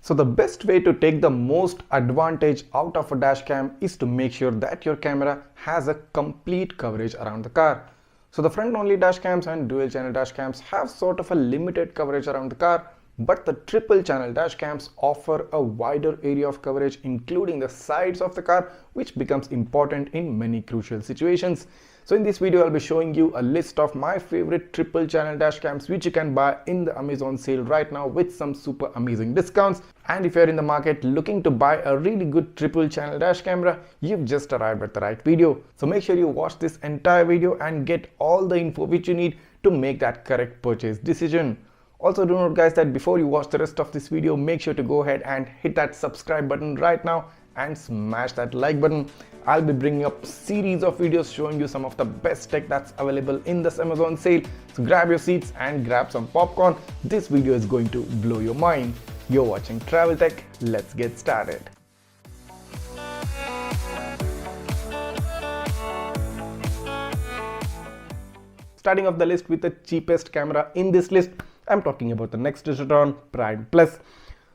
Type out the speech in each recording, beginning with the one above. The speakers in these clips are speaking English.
So the best way to take the most advantage out of a dash cam is to make sure that your camera has a complete coverage around the car. So the front only dash cams and dual channel dash cams have sort of a limited coverage around the car, but the triple channel dash cams offer a wider area of coverage including the sides of the car, which becomes important in many crucial situations. So in this video I'll be showing you a list of my favorite triple channel dash cams which you can buy in the Amazon sale right now with some super amazing discounts. And if you're in the market looking to buy a really good triple channel dash camera, you've just arrived at the right video. So make sure you watch this entire video and get all the info which you need to make that correct purchase decision. Also do note guys that before you watch the rest of this video, make sure to go ahead and hit that subscribe button right now and smash that like button. I'll be bringing up series of videos showing you some of the best tech that's available in this Amazon sale. So grab your seats and grab some popcorn. This video is going to blow your mind. You're watching Travel Tech. Let's get started. Starting off the list with the cheapest camera in this list, I'm talking about the Nexdigitron Prime Plus.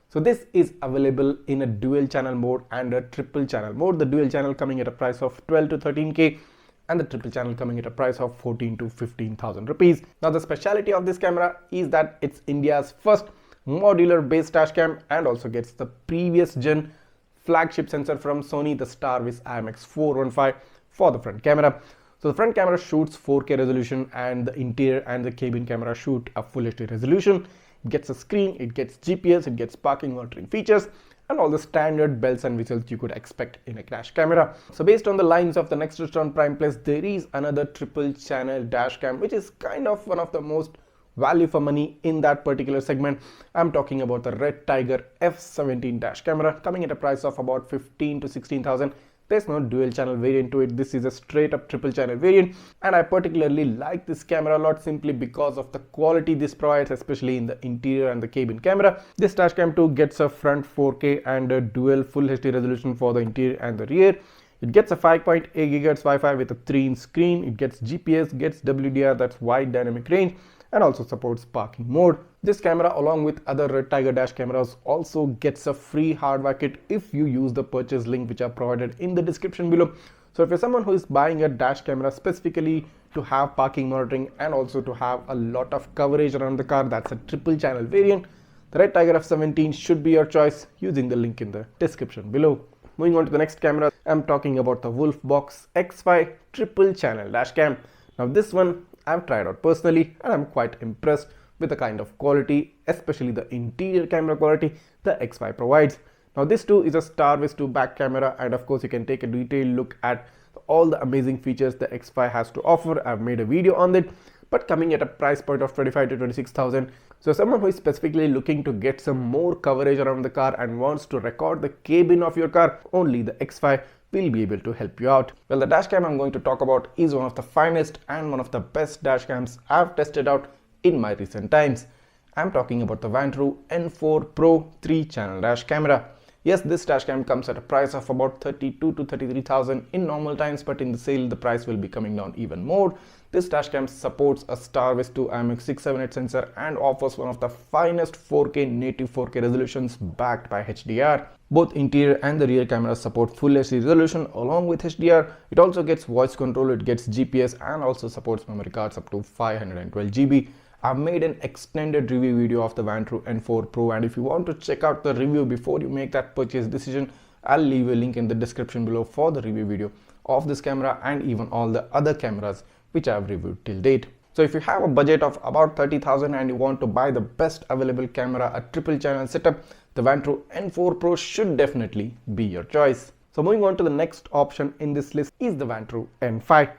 So this is available in a dual channel mode and a triple channel mode. The dual channel coming at a price of 12 to 13k and the triple channel coming at a price of 14 to 15,000 rupees. Now the speciality of this camera is that it's India's first modular base dash cam and also gets the previous gen flagship sensor from Sony, the Starvis IMX415 for the front camera. So the front camera shoots 4K resolution and the interior and the cabin camera shoot a full HD resolution. It gets a screen, it gets GPS, it gets parking monitoring features and all the standard bells and whistles you could expect in a dash camera. So based on the lines of the Nexdigitron Prime Plus, there is another triple channel dash cam which is kind of one of the most value for money in that particular segment. I'm talking about the Redtiger F17 dash camera coming at a price of about 15 to 16,000. There's no dual channel variant to it. This is a straight up triple channel variant and I particularly like this camera a lot simply because of the quality this provides, especially in the interior and the cabin camera. This dash cam too gets a front 4K and a dual full HD resolution for the interior and the rear. It gets a 5.8 GHz Wi-Fi with a 3-inch screen. It gets GPS, gets WDR, that's wide dynamic range, and also supports parking mode. This camera along with other Redtiger dash cameras also gets a free hardware kit if you use the purchase link which are provided in the description below. So if you're someone who is buying a dash camera specifically to have parking monitoring and also to have a lot of coverage around the car, that's a triple channel variant, the Redtiger F17 should be your choice using the link in the description below. Moving on to the next camera, I'm talking about the Wolfbox X5 Triple Channel dash cam. Now this one I've tried out personally and I'm quite impressed with the kind of quality, especially the interior camera quality the X5 provides. Now this too is a Starvis 2 back camera and of course you can take a detailed look at all the amazing features the X5 has to offer. I've made a video on it, but coming at a price point of 25 to 26,000. So someone who is specifically looking to get some more coverage around the car and wants to record the cabin of your car, only the X5 will be able to help you out. Well, the dash cam I'm going to talk about is one of the finest and one of the best dash cams I've tested out in my recent times. I'm talking about the Vantrue N4 Pro 3-channel dash camera. Yes, this dash cam comes at a price of about 32 to 33,000 in normal times, but in the sale the price will be coming down even more. This dash cam supports a Starvis 2 IMX678 sensor and offers one of the finest 4K native 4K resolutions backed by HDR. Both interior and the rear cameras support full HD resolution along with HDR. It also gets voice control, it gets GPS and also supports memory cards up to 512 GB. I've made an extended review video of the Vantrue N4 Pro and if you want to check out the review before you make that purchase decision, I'll leave a link in the description below for the review video of this camera and even all the other cameras which I've reviewed till date. So if you have a budget of about 30,000 and you want to buy the best available camera, a triple channel setup, the Vantrue N4 Pro should definitely be your choice. So moving on to the next option in this list is the Vantrue N5.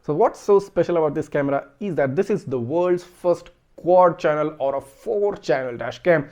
So what's so special about this camera is that this is the world's first quad channel or a 4-channel dash cam.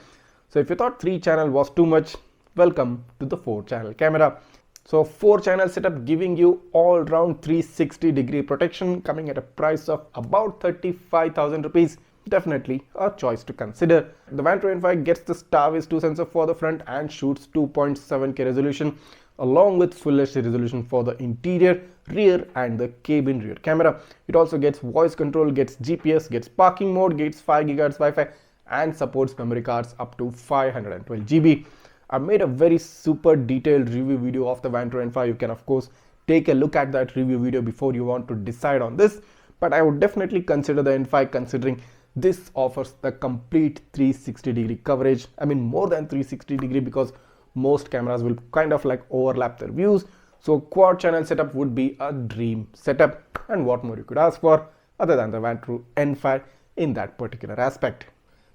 So if you thought 3-channel was too much, welcome to the 4-channel camera. So 4-channel setup giving you all round 360-degree protection coming at a price of about 35,000 rupees. Definitely a choice to consider. The Vantrue N5 gets the Starvis 2 sensor for the front and shoots 2.7K resolution along with full HD resolution for the interior, rear and the cabin rear camera. It also gets voice control, gets GPS, gets parking mode, gets 5 GHz Wi-Fi and supports memory cards up to 512 GB. I made a very super detailed review video of the Vantrue N5. You can of course take a look at that review video before you want to decide on this, but I would definitely consider the N5, considering this offers the complete 360-degree coverage. I mean more than 360-degree, because most cameras will kind of like overlap their views. So quad channel setup would be a dream setup, and what more you could ask for other than the Vantrue N5 in that particular aspect.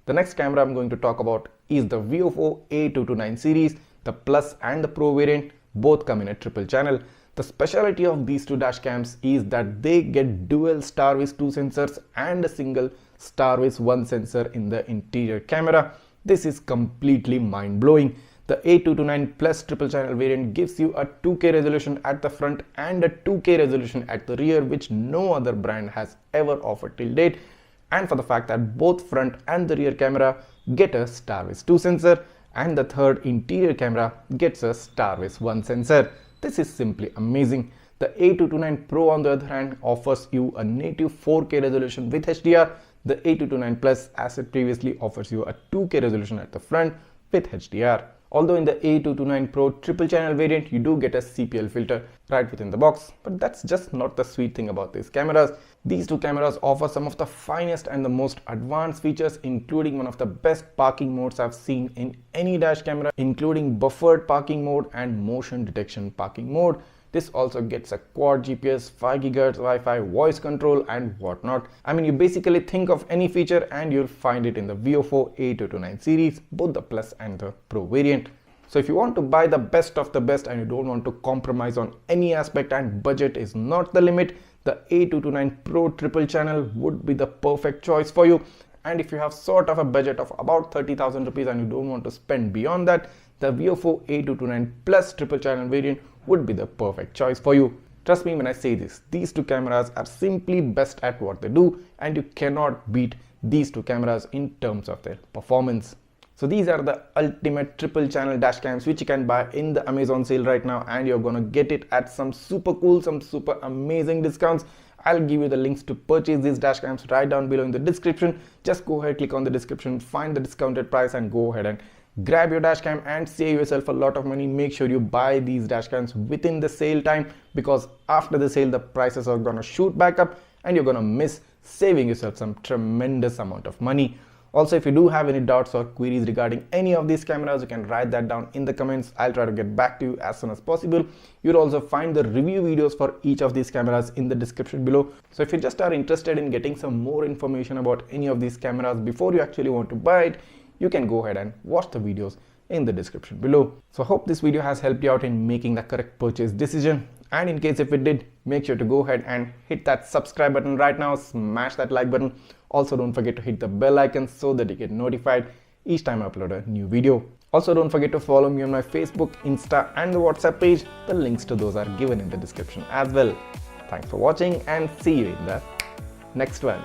The next camera I'm going to talk about is the VIOFO A229 series. The Plus and the Pro variant both come in a triple channel. The specialty of these two dash cams is that they get dual StarVis 2 sensors and a single StarVis 1 sensor in the interior camera. This is completely mind-blowing. The A229 Plus triple channel variant gives you a 2K resolution at the front and a 2K resolution at the rear, which no other brand has ever offered till date. And for the fact that both front and the rear camera get a StarVis 2 sensor, and the third interior camera gets a StarVis 1 sensor. This is simply amazing. The A229 Pro on the other hand offers you a native 4K resolution with HDR. The A229 Plus, as it previously, offers you a 2K resolution at the front with HDR. Although in the A229 Pro triple channel variant you do get a CPL filter right within the box, but that's just not the sweet thing about these cameras. These two cameras offer some of the finest and the most advanced features, including one of the best parking modes I've seen in any dash camera, including buffered parking mode and motion detection parking mode. This also gets a quad GPS, 5 GHz Wi-Fi, voice control and whatnot. I mean, you basically think of any feature and you'll find it in the VIOFO A229 series, both the Plus and the Pro variant. So if you want to buy the best of the best and you don't want to compromise on any aspect and budget is not the limit, the A229 Pro triple channel would be the perfect choice for you. And if you have sort of a budget of about 30,000 rupees and you don't want to spend beyond that, the VIOFO A229 Plus triple channel variant would be the perfect choice for you. Trust me when I say this, these two cameras are simply best at what they do, and you cannot beat these two cameras in terms of their performance. So these are the ultimate triple channel dash cams which you can buy in the Amazon sale right now, and you're gonna get it at some super cool, some super amazing discounts. I'll give you the links to purchase these dash cams right down below in the description. Just go ahead, click on the description, find the discounted price and go ahead and grab your dash cam and save yourself a lot of money. Make sure you buy these dash cams within the sale time, because after the sale the prices are gonna shoot back up and you're gonna miss saving yourself some tremendous amount of money. Also, if you do have any doubts or queries regarding any of these cameras, you can write that down in the comments. I'll try to get back to you as soon as possible. You'll also find the review videos for each of these cameras in the description below. So if you just are interested in getting some more information about any of these cameras before you actually want to buy it, you can go ahead and watch the videos in the description below. So I hope this video has helped you out in making the correct purchase decision. And in case if it did, make sure to go ahead and hit that subscribe button right now, smash that like button. Also don't forget to hit the bell icon so that you get notified each time I upload a new video. Also don't forget to follow me on my Facebook, Insta and the WhatsApp page. The links to those are given in the description as well. Thanks for watching and see you in the next one.